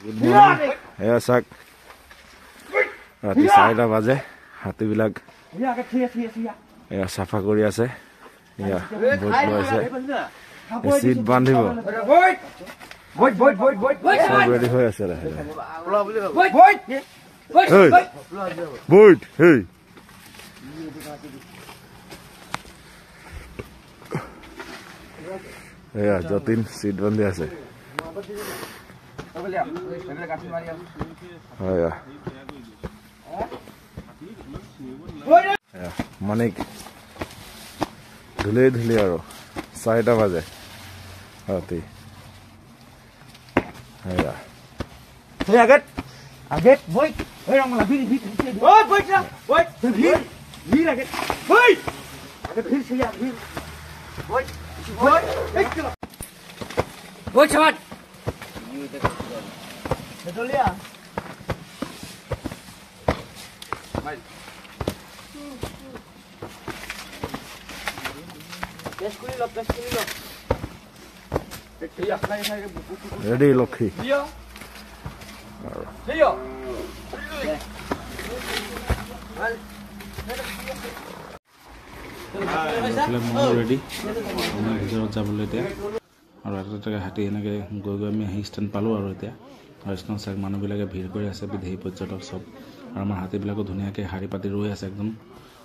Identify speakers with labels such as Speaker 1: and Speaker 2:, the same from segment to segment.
Speaker 1: Good morning. Eya sak. Rati 4টা বাজে হাতীবিলাক এয়া সাফা কৰি আছে এয়া বহুত আছে সিট বান্ধিব সব ৰেডি হৈ আছে বইট হেই এয়া যতীন সিট বান্ধি আছে হয় মানিক ধুলে ধুলে আৰু 4টা বাজে ৰাতি হেয়া
Speaker 2: Hey, aget, boy. Hey, orang malah biri. Oh, boy, boy, biri aget. Boy, aget biri saya, biri. Boy, hey, kilo. Boy, cepat. Betul ya. Baik. Pes kuli lo.
Speaker 1: Ready, Lokhi.
Speaker 2: Iya. Iya.
Speaker 1: Ready আমাৰ ভিতৰত যাবলৈ এতিয়া আৰু এটা হাতী এনেকৈ গৈ আমি আহি ষ্টেণ্ড পালোঁ আৰু এতিয়া আৰু ষ্টেণ্ড চাই মানুহবিলাকে ভিৰ কৰি আছে বিদেশী পৰ্যটক চব আৰু আমাৰ হাতীবিলাকো ধুনীয়াকৈ শাৰী পাতি ৰৈ আছে একদম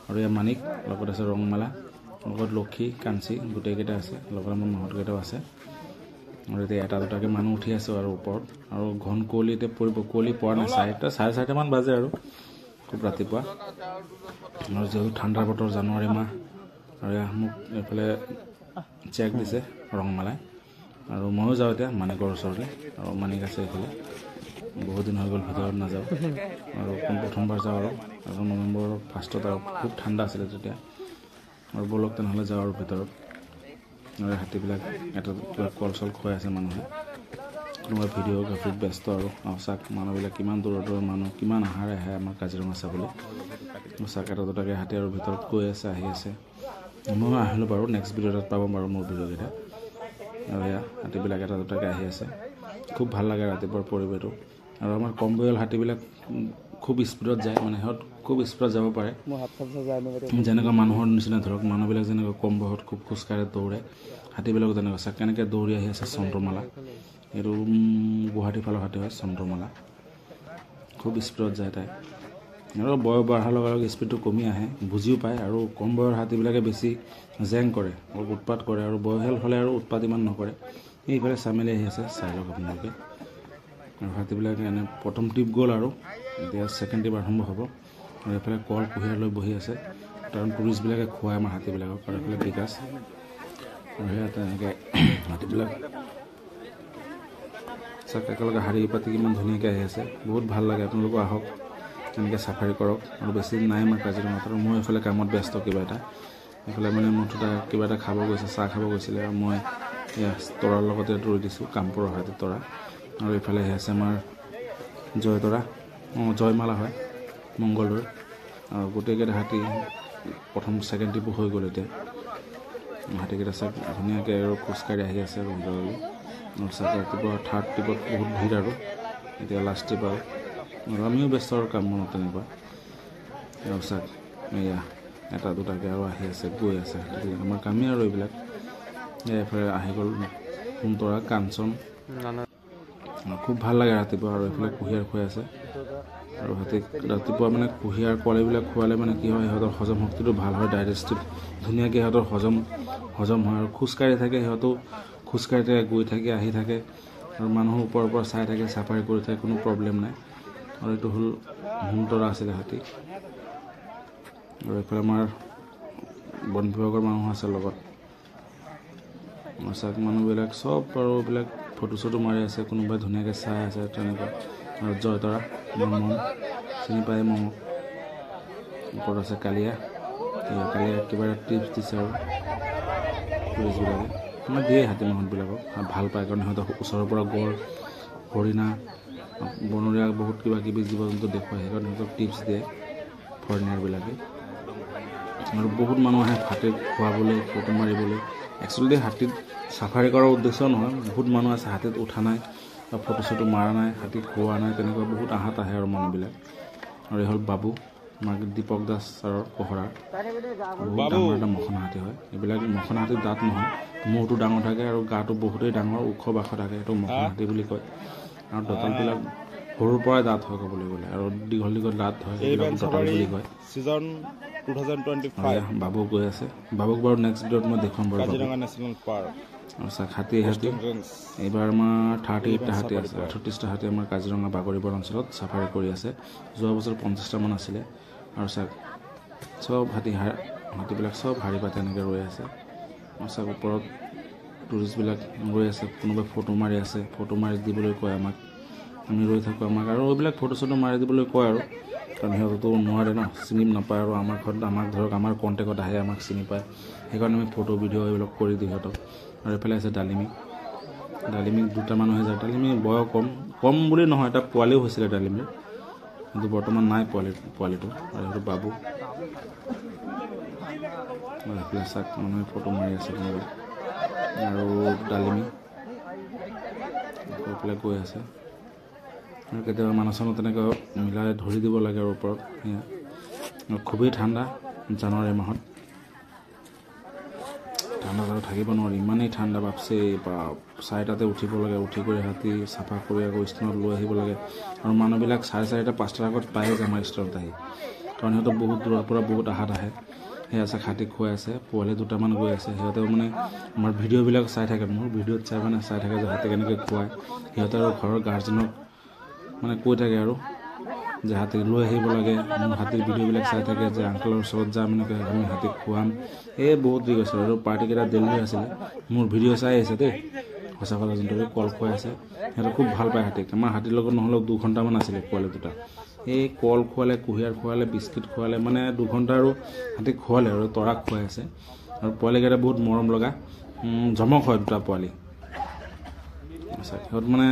Speaker 1: আৰু ইয়াৰ মানিক লগত আছে ৰংমালা লগত লক্ষী কাঞ্চি গোটেইকেইটা আছে লগত আমাৰ মাহঁতকেইটাও আছে আৰু এতিয়া এটা দুটাকৈ মানুহ উঠি আছোঁ আৰু ওপৰত আৰু ঘন কুঁৱলী এতিয়া পৰিব কুঁৱলী পৰা নাই 4:30 বাজে আৰু খুব ৰাতিপুৱা আৰু যিহেতু ঠাণ্ডাৰ বতৰ জানুৱাৰী মাহ আৰু মোক এইফালে চেক দিছে ৰংমালাই আৰু ময়ো যাওঁ এতিয়া মানিকৰ ওচৰলৈ আৰু মানিক আছে এইফালে বহুত দিন হৈ গ'ল ভিতৰত নাযাওঁ আৰু প্ৰথমবাৰ যাওঁ আৰু নৱেম্বৰৰ ফাৰ্ষ্টত আৰু খুব ঠাণ্ডা আছিলে তেতিয়া আৰু বলক তেনেহ'লে যাওঁ আৰু ভিতৰত আৰু হাতীবিলাক এটা কিবা কল চল খুৱাই আছে মানুহে কোনোবা ভিডিঅ'গ্ৰাফীত ব্যস্ত আৰু চাক মানুহবিলাক কিমান দূৰৰ মানুহ কিমান আহাৰে আহে আমাৰ কাজিৰঙা চাবলৈ চাক এটা দুটাকৈ হাতী আৰু ভিতৰত গৈ আছে আহি আছে মই আহিলোঁ বাৰু নেক্সট ভিডিঅ'ত পাব বাৰু মোৰ ভিডিঅ'কেইটা আৰু এয়া হাতীবিলাক এটা দুটাকৈ আহি আছে খুব ভাল লাগে ৰাতিপুৱাৰ পৰিৱেশটো আৰু আমাৰ কম বয়সৰ হাতীবিলাক খুব স্পীডত যায় মানে সিহঁত খুব স্পীডত যাব পাৰে যেনেকুৱা মানুহৰ নিচিনা ধৰক মানুহবিলাক যেনেকৈ কম বয়সত খুব খোজকাঢ়ে দৌৰে হাতীবিলাকো তেনেকুৱা চাক কেনেকৈ দৌৰি আহি আছে চন্দ্ৰমালা এইটো গুৱাহাটীৰ ফালৰ হাতী হয় চন্দ্ৰমালা খুব স্পীডত যায় তাই আৰু বয়স বঢ়াৰ লগে লগে স্পীডটো কমি আহে বুজিও পায় আৰু কম বয়সৰ হাতীবিলাকে বেছি জেং কৰে অলপ উৎপাত কৰে আৰু বয়সীয়াল হ'লে আৰু উৎপাত ইমান নকৰে এইফালে চামেলি আহি আছে চাই লওক আপোনালোকে আৰু হাতীবিলাকে এনে প্ৰথম ট্ৰিপ গ'ল আৰু এতিয়া ছেকেণ্ড ট্ৰিপ আৰম্ভ হ'ব আৰু এইফালে কল কুঁহিয়াৰ লৈ বহি আছে কাৰণ টুৰিষ্টবিলাকে খুৱাই আমাৰ হাতীবিলাকক আৰু এইফালে বিকাশ আৰু সেয়া তেনেকৈ হাতীবিলাক চাক একেলগে শাৰী পাতি কিমান ধুনীয়াকৈ আহি আছে বহুত ভাল লাগে আপোনালোকো আহক তেনেকৈ চাফাৰী কৰক আৰু বেছি দিন নাই আমাৰ কাজিৰঙাত আৰু মই এইফালে কামত ব্যস্ত কিবা এটা এইফালে মানে মুঠতে কিবা এটা খাব গৈছে চাহ খাব গৈছিলে আৰু মই এয়া তৰাৰ লগতে ৰৈ দিছোঁ কামপুৰৰ হাতী তৰা আৰু এইফালে আহি আছে আমাৰ জয়তৰা জয়মালা হয় মংগলদৈ আৰু গোটেইকেইটা হাতী প্ৰথম ছেকেণ্ড ট্ৰিপো হৈ গ'ল এতিয়া হাতীকেইটা চাক ধুনীয়াকৈ আৰু খোজকাঢ়ি আহি আছে আৰু ভিতৰলৈ আৰু চাক ৰাতিপুৱা থাৰ্ড ট্ৰিপত বহুত ভিৰ আৰু এতিয়া লাষ্ট ট্ৰিপ আৰু আমিও ব্যস্ত আৰু কাম মনত তেনেকুৱা আৰু চাক এয়া এটা দুটাকৈ আৰু আহি আছে গৈ আছে আমাৰ কামেই আৰু এইবিলাক এইফালে আহি গ'ল সোণতৰা কাঞ্চন খুব ভাল লাগে ৰাতিপুৱা আৰু এইফালে কুঁহিয়াৰ খুৱাই আছে আৰু হাতীক ৰাতিপুৱা মানে কুঁহিয়াৰ পোৱালিবিলাক খোৱালে মানে কি হয় সিহঁতৰ হজম শক্তিটো ভাল হয় ডাইজেষ্টিভ ধুনীয়াকৈ সিহঁতৰ হজম হয় আৰু খোজকাঢ়ি থাকে সিহঁতো খোজকাঢ়ি থাকে গৈ থাকে আহি থাকে আৰু মানুহৰ ওপৰৰ পৰা চাই থাকে চাফাৰী কৰি থাকে কোনো প্ৰব্লেম নাই আৰু এইটো হ'ল সোণতৰা আছিলে হাতী আৰু এইফালে আমাৰ বন বিভাগৰ মানুহ আছে লগত চাক মানুহবিলাক চব আৰু এইবিলাক ফটো চটো মাৰি আছে কোনোবাই ধুনীয়াকৈ চাই আছে তেনেকুৱা আৰু জয়তৰা মম চিনি পায় মমক ওপৰত আছে কালিয়া কিবা এটা টিপছ দিছে আৰু পুলিচবিলাকে মানে দিয়ে হাতী মানুহবিলাকক ভাল পায় কাৰণ সিহঁতৰ ওচৰৰ পৰা গড় হৰিণা বনৰীয়া বহুত কিবা কিবি জীৱ জন্তু দেখুৱাই সেইকাৰণে সিহঁতক টিপছ দিয়ে ফৰেনাৰবিলাকে আৰু বহুত মানুহ আহে হাতীত খোৱাবলৈ ফটো মাৰিবলৈ একচুৱেলি হাতীত চাফাৰী কৰাৰ উদ্দেশ্য নহয় বহুত মানুহ আছে হাতীত উঠা নাই বা ফটো চটো মাৰা নাই, হাতী খোৱা নাই, তেনেকুৱা বহুত আহাত আহে আৰু মানুহবিলাক। আৰু এই হ'ল বাবু, আমাৰ দীপক দাস ছাৰৰ পহৰাৰ বহুত ডাঙৰ এটা মখনা হাতী হয়। এইবিলাক মখনা হাতীৰ দাঁত নহয়, মূৰটো ডাঙৰ থাকে আৰু গাটো বহুতেই ডাঙৰ, ওখ বাখ থাকে, সেইটো মখনা হাতী বুলি কয়। আৰু দঁতালবিলাক সৰুৰ পৰাই দাঁত হয় ক'বলৈ গ'লে, আৰু দীঘল দীঘল দাঁত হয়, সেইবিলাক দঁতাল বুলি কয়।
Speaker 3: ছিজন 2025
Speaker 1: বাবু গৈ আছে, বাবুক বাৰু নেক্সট ভিডিঅ'ত মই দেখুৱাম বাৰু।
Speaker 3: কাজিৰঙা নেশ্যনেল পাৰ্ক
Speaker 1: আৰু চাওক হাতী এইবাৰ আমাৰ 38টা হাতী আছে, 38টা হাতী আমাৰ কাজিৰঙা বাগৰিবৰ অঞ্চলত চাফাৰী কৰি আছে। যোৱা বছৰ 50টামান আছিলে। আৰু চাওক চব হাতীবিলাক চব শাৰী পাতি এনেকৈ ৰৈ আছে। আৰু চাওক ওপৰত টুৰিষ্টবিলাক ৰৈ আছে, কোনোবাই ফটো মাৰি আছে, ফটো মাৰি দিবলৈ কয় আমাক, আমি ৰৈ থাকোঁ। আমাক আৰু এইবিলাক ফটো চটো মাৰি দিবলৈ কয় আৰু, কাৰণ সিহঁততো নোৱাৰে ন, চিনি নাপায়। আৰু আমাৰ ঘৰত আমাক ধৰক আমাৰ কণ্টেক্টত আহে, আমাক চিনি পায়, সেইকাৰণে আমি ফটো ভিডিঅ' এইবিলাক কৰি দিওঁ সিহঁতক। আৰু এইফালে আছে ডালিমি 2টা মানুহে যায়। ডালিমি বয়স কম বুলি নহয়, এটা পোৱালিও হৈছিলে ডালিমিৰ, কিন্তু বৰ্তমান নাই পোৱালিটো। আৰু সেইটো বাবু। এইফালে চাওক মানুহে ফটো মাৰি আছে কোনোবাই, আৰু ডালিমি এইফালে গৈ আছে। আৰু কেতিয়াবা মানুহ তেনেকৈ মিলাই ধৰি দিব লাগে আৰু ওপৰত। সেয়া খুবেই ঠাণ্ডা জানুৱাৰী মাহত, ঠাণ্ডাত আৰু থাকিব নোৱাৰি, ইমানেই ঠাণ্ডা বাপছে। বা 4টাতে উঠিব লাগে, উঠি কৰি হাতী চাফা কৰি আকৌ ষ্টেণ্ডত লৈ আহিব লাগে। আৰু মানুহবিলাক 4:30, 5টাৰ আগত পায়ে যায় আমাৰ ষ্টেণ্ডত আহি, কাৰণ সিহঁতৰ বহুত দূৰৰ পৰা বহুত আহাত আহে। সেয়া আছে হাতী খুৱাই আছে, পোৱালি 2টামান গৈ আছে। সিহঁতেও মানে আমাৰ ভিডিঅ'বিলাক চাই থাকে, মোৰ ভিডিঅ'ত চাই থাকে যে হাতী কেনেকৈ খুৱায়। সিহঁতে আৰু ঘৰৰ গাৰ্জেনক মানে কৈ থাকে আৰু যে হাতী লৈ আহিব লাগে। মোৰ হাতীৰ ভিডিঅ'বিলাক চাই থাকে যে আংকলৰ ওচৰত যাম, এনেকৈ আমি হাতীক খুৱাম। এই বহুত দি গৈছে। আৰু পাৰ্টিকেইটা দিল্লী আছিলে, মোৰ ভিডিঅ' চাই আহিছে দেই, সঁচা কথা যোনটো কল খুৱাই আছে। সিহঁতে খুব ভাল পায় হাতীক। আমাৰ হাতীৰ লগত নহ'লেও 2 ঘণ্টামান আছিলে পোৱালি 2টা। এই কল খুৱালে, কুঁহিয়াৰ খুৱালে, বিস্কিট খুৱালে, মানে 2 ঘণ্টা আৰু হাতীক খুৱালে। আৰু তৰাক খুৱাই আছে। আৰু পোৱালিকেইটা বহুত মৰম লগা, জমক হয় 2টা পোৱালি। সিহঁত মানে,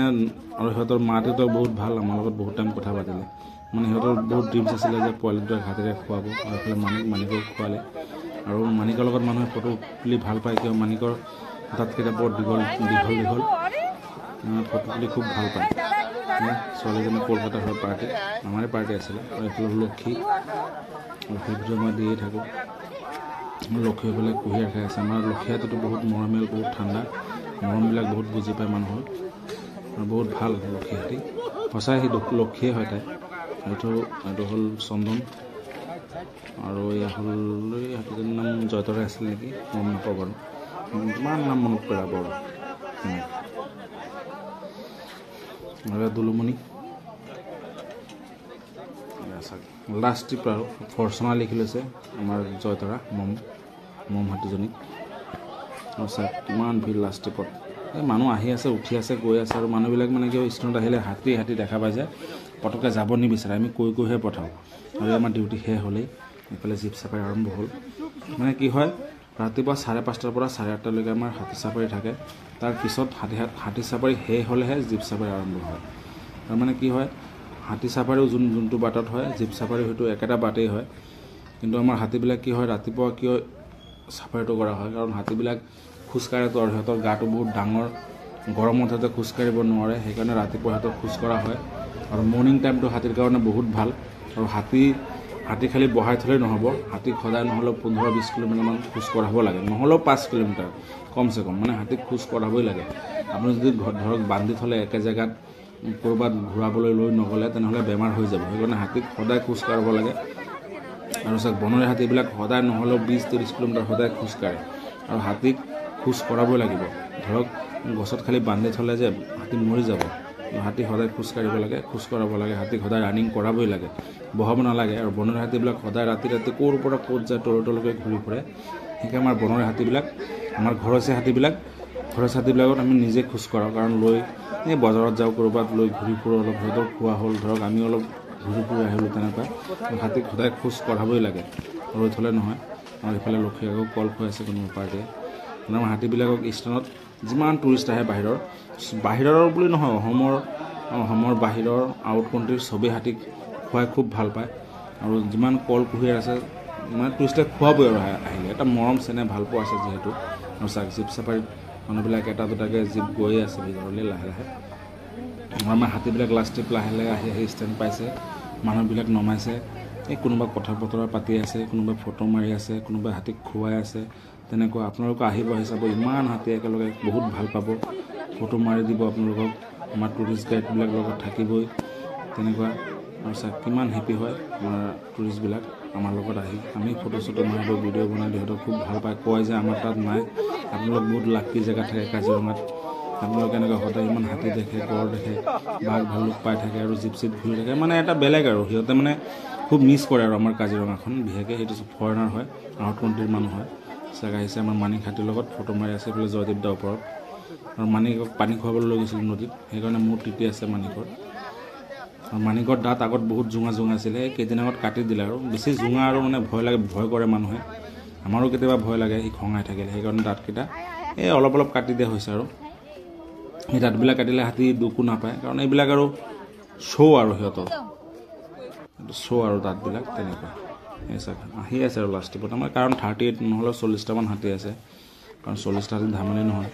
Speaker 1: আৰু সিহঁতৰ মা দেউতাক বহুত ভাল, আমাৰ লগত বহুত টাইম কথা পাতিলে। মানে সিহঁতৰ বহুত ড্ৰিমছ আছিলে যে পোৱালি 2টাক হাতীৰে খুৱাব। আৰু এইফালে মানিকক খুৱালে। আৰু মানিকৰ লগত মানুহে ফটো তুলি ভাল পায়, কিয় মানিকৰ দাঁতকেইটা বৰ দীঘল, ফটো তুলি খুব ভাল পায়। ছোৱালীজনী কলকাতাৰ হৈ পাৰ্টি, আমাৰে পাৰ্টি আছিলে। আৰু এইফালে লক্ষী ভিডিঅ' মই দিয়ে থাকোঁ। লক্ষী এইফালে কুঁহিয়াৰ খাই আছে। আমাৰ লক্ষী হাতীটো বহুত মৰমীয়াল, বহুত ঠাণ্ডা, মৰমবিলাক বহুত বুজি পায় মানুহৰ, আৰু বহুত ভাল লক্ষী হাতী। সঁচাই সি লক্ষীয়ে হয় তাই। এইটো হ'ল চন্দন। আৰু এয়া হ'ল এই হাতীজনীৰ নাম জয়তৰা আছিলে নেকি, গম নাপাওঁ বাৰু, ইমান নাম মনত পেলাব আৰু। আৰু দুলুমণি লাষ্ট ট্ৰিপ আৰু ফৰ্চুনা লিখি লৈছে আমাৰ জয়তৰা মম হাতীজনী। আৰু চাওক কিমান ভিৰ লাষ্ট ট্ৰিপত, এই মানুহ আহি আছে, উঠি আছে, গৈ আছে। আৰু মানুহবিলাক মানে কি ষ্টেণ্ডত আহিলে হাতী দেখা পাই যায়, পটককৈ যাব নিবিচাৰে, আমি কৈহে পঠাওঁ। আৰু আমাৰ ডিউটি শেষ হ'লেই এইফালে জীপ চাফাৰী আৰম্ভ হ'ল। মানে কি হয়, ৰাতিপুৱা 5:30টাৰ পৰা 8:30লৈকে আমাৰ হাতী চাফাৰী থাকে। তাৰ পিছত হাতী চাফাৰী শেষ হ'লেহে জীপ চাফাৰী আৰম্ভ হয়। আৰু মানে কি হয়, হাতী চাফাৰীও যোনটো বাটত হয়, জীপ চাফাৰী হয়তো একেটা বাটেই হয়। কিন্তু আমাৰ হাতীবিলাক কি হয়, ৰাতিপুৱা কিয় চাফাৰীটো কৰা হয়, কাৰণ হাতীবিলাক খোজকাঢ়েতো, আৰু সিহঁতৰ গাটো বহুত ডাঙৰ, গৰমত সিহঁতে খোজকাঢ়িব নোৱাৰে, সেইকাৰণে ৰাতিপুৱা সিহঁতক খোজ কঢ়া হয়। আৰু মৰ্ণিং টাইমটো হাতীৰ কাৰণে বহুত ভাল। আৰু হাতী খালি বহাই থ'লেই নহ'ব, হাতীক সদায় নহ'লেও 15-20 কিলোমিটাৰমান খোজ কঢ়াব লাগে, নহ'লেও 5 কিলোমিটাৰ কমচে কম, মানে হাতীক খোজ কঢ়াবই লাগে। আপুনি যদি ধৰক বান্ধি থ'লে একে জেগাত ক'ৰবাত ঘূৰাবলৈ লৈ নগ'লে, তেনেহ'লে বেমাৰ হৈ যাব। সেইকাৰণে হাতীক সদায় খোজ কাঢ়িব লাগে। আৰু চাওক বনৰীয়া হাতীবিলাক সদায় নহ'লেও 20-30 কিলোমিটাৰ সদায় খোজকাঢ়ে। আৰু হাতীক খোজ কঢ়াবই লাগিব। ধৰক গছত খালি বান্ধি থ'লে যে হাতী মৰি যাব, হাতী সদায় খোজ কাঢ়িব লাগে, খোজ কঢ়াব লাগে, হাতীক সদায় ৰানিং কৰাবই লাগে, বহাব নালাগে। আৰু বনৰীয়া হাতীবিলাক সদায় ৰাতি ক'ৰ পৰা ক'ত যায় তললৈকে ঘূৰি ফুৰে। সেইকাৰণে আমাৰ বনৰীয়া হাতীবিলাক, আমাৰ ঘৰচীয়া হাতীবিলাকত আমি নিজে খোজ কঢ়াওঁ, কাৰণ লৈ এই বজাৰত যাওঁ, ক'ৰবাত লৈ ঘূৰি ফুৰোঁ, অলপ সিহঁতক খোৱা হ'ল, ধৰক আমি অলপ ঘূৰি ফুৰি আহিলোঁ, তেনেকুৱা। হাতীক সদায় খোজ কঢ়াবই লাগে, ৰৈ থ'লে নহয়। আৰু এইফালে লক্ষী আকৌ কল খুৱাইছে কোনোবা পাৰ্টিয়ে। মানে আমাৰ হাতীবিলাকক ষ্টেণ্ডত যিমান টুৰিষ্ট আহে বাহিৰৰ বুলি নহয়, অসমৰ বাহিৰৰ আউট কাণ্ট্ৰিৰ চবেই হাতীক খুৱাই খুব ভাল পায়। আৰু যিমান কল কুঁহিয়াৰ আছে, মানে টুৰিষ্টে খুৱাবই আৰু আহিলে, এটা মৰম চেনেহ ভাল পোৱা আছে যিহেতু। আৰু চাওক জীপ চাফাৰীত মানুহবিলাক এটা দুটাকৈ জীপ গৈয়ে আছে ভিতৰলৈ লাহে লাহে। আমাৰ হাতীবিলাক লাষ্ট ট্ৰিপ লাহে লাহে আহি আহি ষ্টেণ্ড পাইছে, মানুহবিলাক নমাইছে। এই কোনোবা কথা বতৰা পাতি আছে, কোনোবা ফটো মাৰি আছে, কোনোবা হাতীক খুৱাই আছে, তেনেকুৱা। আপোনালোকে আহিব চাব, ইমান হাতী একেলগে, বহুত ভাল পাব, ফটো মাৰি দিব আপোনালোকক। আমাৰ টুৰিষ্ট গাইডবিলাক লগত থাকিবই, তেনেকুৱা। আৰু চাওক কিমান হেপী হয় আমাৰ টুৰিষ্টবিলাক আমাৰ লগত আহি। আমি ফটো চটো মাৰিব, ভিডিঅ' বনাই সিহঁতক খুব ভাল পায়, কয় যে আমাৰ তাত নাই, আপোনালোক বহুত লাকি জেগা থাকে কাজিৰঙাত, আপোনালোকে এনেকুৱা সদায় ইমান হাতী দেখে, গড় দেখে, বাঘ ভালুক পাই থাকে আৰু জীপ চিপ ঘূৰি থাকে, মানে এটা বেলেগ আৰু। সিহঁতে মানে খুব মিছ কৰে আৰু আমাৰ কাজিৰঙাখন বিশেষকৈ। সেইটো ফৰেনাৰ হয়, আউট কাণ্ট্ৰিৰ মানুহ হয়। চাগ আহিছে আমাৰ মানিক হাতীৰ লগত ফটো মাৰি আছে এইফালে জয়দীপ দাৰ ওপৰত। আৰু মানিকক পানী খুৱাবলৈ লৈ গৈছিলোঁ নদীত, সেইকাৰণে মোৰ তিতি আছে মানিকৰ। আৰু মানিকৰ দাঁত আগত বহুত জোঙা আছিলে, কেইদিন আগত কাটি দিলে আৰু। বেছি জোঙা আৰু মানে ভয় লাগে, ভয় কৰে মানুহে, আমাৰো কেতিয়াবা ভয় লাগে সি খঙাই থাকিলে, সেইকাৰণে দাঁতকেইটা এই অলপ অলপ কাটি দিয়া হৈছে। আৰু সেই দাঁতবিলাক কাটিলে হাতী দুখো নাপায়, কাৰণ এইবিলাক আৰু শ্ব' আৰু সিহঁতৰ শ্ব' আৰু দাঁতবিলাক তেনেকুৱা। এই চাওক আহি আছে আৰু লাষ্ট ট্ৰিপত আমাৰ, কাৰণ 38 নহ'লেও 40টামান হাতী আছে, কাৰণ 40টা হাতী ধেমালি নহয়।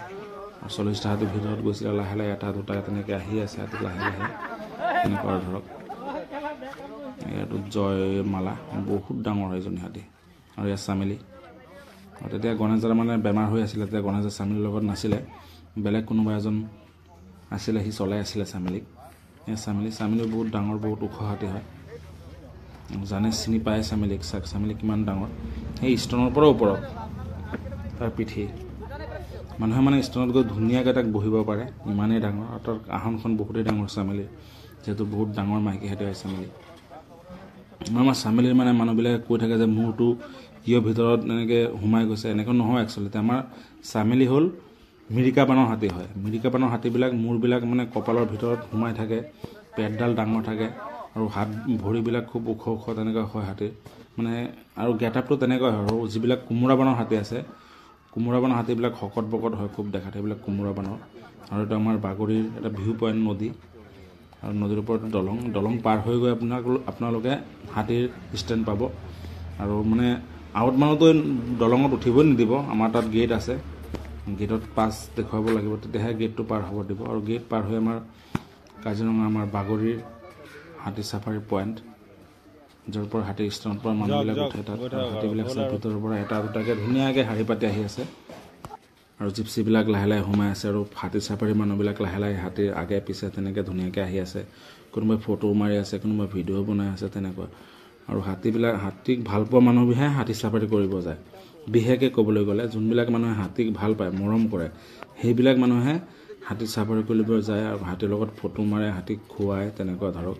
Speaker 1: আৰু 40টা হাতীৰ ভিতৰত গৈছিলে লাহে লাহে এটা দুটা তেনেকৈ আহি আছে হাতী লাহে লাহে, তেনেকুৱা ধৰক। এইটো জয়মালা, বহুত ডাঙৰ এজনী হাতী। আৰু ইয়াত চামেলি। আৰু তেতিয়া গণেশদাৰ মানে বেমাৰ হৈ আছিলে, তেতিয়া গণেশদাৰ চামেলিৰ লগত নাছিলে, বেলেগ কোনোবা এজন আছিলে, সি চলাই আছিলে চামেলিক। এই চামেলি বহুত ডাঙৰ, বহুত ওখ হাতী হয়, জানে চিনি পায় চামেলিক। চাওক চামেলি কিমান ডাঙৰ, সেই ষ্টনৰ পৰা ওপৰত তাৰ পিঠি। মানুহে মানে ষ্টনত গৈ ধুনীয়াকৈ তাক বহিব পাৰে, ইমানেই ডাঙৰ। আৰু তাৰ আসনখন বহুতেই ডাঙৰ চামেলিৰ, যিহেতু বহুত ডাঙৰ মাইকী হাতী হয় চামেলি। আমাৰ চামেলিৰ মানে মানুহবিলাকে কৈ থাকে যে মূৰটো কিয় ভিতৰত এনেকৈ সোমাই গৈছে, এনেকৈ নহয় একচুৱেলি। আমাৰ চামেলি হ'ল মিৰিকাপানৰ হাতী হয়। মিৰিকাপানৰ হাতীবিলাক মূৰবিলাক মানে কপালৰ ভিতৰত সোমাই থাকে, পেটডাল ডাঙৰ থাকে, আৰু হাত ভৰিবিলাক খুব ওখ ওখ তেনেকুৱা হয় হাতীৰ মানে। আৰু গেটআপটো তেনেকুৱা হয়। আৰু যিবিলাক কোমোৰাবানৰ হাতী আছে, কোমোৰাবানৰ হাতীবিলাক শকত বকত হয় খুব দেখাত, সেইবিলাক কোমোৰাবানৰ। আৰু এইটো আমাৰ বাগৰিৰ এটা ভিউ পইণ্ট নদী, আৰু নদীৰ ওপৰত দলং পাৰ হৈ গৈ আপোনালোকে হাতীৰ ষ্টেণ্ড পাব। আৰু মানে আউট মানুহতো দলঙত উঠিবই নিদিব, আমাৰ তাত গেট আছে, গেটত পাছ দেখুৱাব লাগিব, তেতিয়াহে গেটটো পাৰ হ'ব দিব। আৰু গেট পাৰ হৈ আমাৰ কাজিৰঙা, আমাৰ বাগৰিৰ হাতী চাফাৰী পইণ্ট, য'ৰ পৰা হাতীৰ ষ্টেণ্ডৰ পৰা মানুহবিলাক উঠে তাত। হাতীবিলাক চাই ভিতৰৰ পৰা এটা দুটাকৈ ধুনীয়াকৈ শাৰী পাতি আহি আছে, আৰু জিপচিবিলাক লাহে লাহে সোমাই আছে। আৰু হাতী চাফাৰী মানুহবিলাক লাহে লাহে হাতীৰ আগে পিছে তেনেকৈ ধুনীয়াকৈ আহি আছে, কোনোবাই ফটো মাৰি আছে, কোনোবাই ভিডিঅ' বনাই আছে, তেনেকুৱা। আৰু হাতীক ভাল পোৱা মানুহবোৰে হাতী চাফাৰী কৰিব যায়। বিশেষকৈ ক'বলৈ গ'লে যোনবিলাক মানুহে হাতীক ভাল পায়, মৰম কৰে, সেইবিলাক মানুহে হাতী চাফাৰী কৰিব যায়, আৰু হাতীৰ লগত ফটো মাৰে, হাতীক খুৱায়, তেনেকুৱা ধৰক।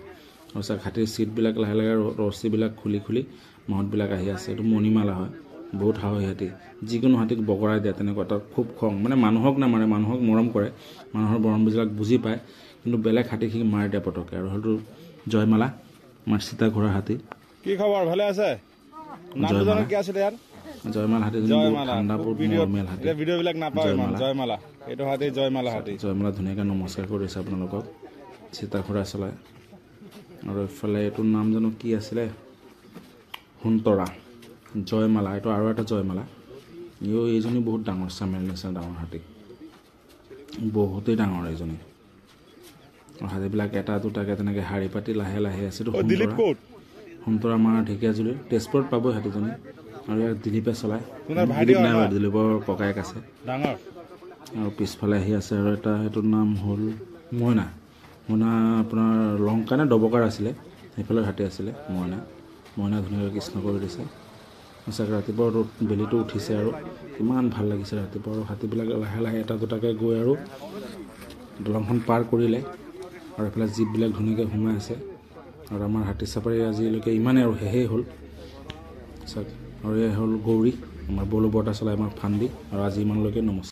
Speaker 1: আৰু চাওক হাতীৰ ছিটবিলাক লাহে লাহে ৰছীবিলাক খুলি মহতবিলাক আহি আছে। এইটো মণিমালা হয়, বহুত সাহসী হাতী, যিকোনো হাতীক বগৰাই দিয়ে, তেনেকুৱা। তাত খুব খং, মানে মানুহক নামাৰে, মানুহক মৰম কৰে, মানুহৰ মৰমবিলাক বুজি পায়, কিন্তু বেলেগ হাতীক সি মাৰি দিয়ে পটককৈ। আৰু সেইটো জয়মালা, আমাৰ সীতা ঘোঁৰাৰ হাতী।
Speaker 3: কি খবৰ, ভালে আছে? নামটো কি আছিল ইয়াৰ?
Speaker 1: জয়মালা হাতী, ঠাণ্ডা বহুত নৰ্মেল হাতী।
Speaker 3: ভিডিঅ'বিলাক নাপায় জয়মালা, এইটো হাতী জয়মালা হাতী।
Speaker 1: জয়মালা ধুনীয়াকৈ নমস্কাৰ কৰিছে আপোনালোকক, সীতা ঘোঁৰা চলাই। আৰু এইফালে এইটোৰ নাম জানো কি আছিলে, সোণতৰা। জয়মালা, এইটো আৰু এটা জয়মালা। এইজনী বহুত ডাঙৰ, চামেল নিচিনা ডাঙৰ হাতী, বহুতেই ডাঙৰ এইজনী। আৰু হাতীবিলাক এটা দুটাকৈ তেনেকৈ শাৰী পাতি লাহে লাহে আছে। এইটো সোণতৰা আমাৰ ঢেকীয়াজুলিৰ, তেজপুৰত পাবই হাতীজনী। আৰু ইয়াক দিলীপে চলায়, দিলীপৰ ককায়েক আছে ডাঙৰ। আৰু পিছফালে আহি আছে আৰু এটা, সেইটোৰ নাম হ'ল মইনা আপোনাৰ লংকা নে ডবকাৰ আছিলে, সেইফালে হাতী আছিলে মইনা ধুনীয়াকৈ কৃষ্ণ কৰি দিছে। চাগে ৰাতিপুৱা বেলিটো উঠিছে আৰু কিমান ভাল লাগিছে ৰাতিপুৱা। আৰু হাতীবিলাক লাহে লাহে এটা দুটাকৈ গৈ আৰু দলংখন পাৰ কৰিলে, আৰু এইফালে জীপবিলাক ধুনীয়াকৈ সোমাই আছে। আৰু আমাৰ হাতী চাফাৰী আজিলৈকে ইমানেই, আৰু শেষেই হ'ল চাওক। আৰু এয়া হ'ল গৌৰী, আমাৰ বলো বৰ্তা চলাই আমাৰ ফান্দি। আৰু আজি ইমানলৈকে, নমস্কাৰ।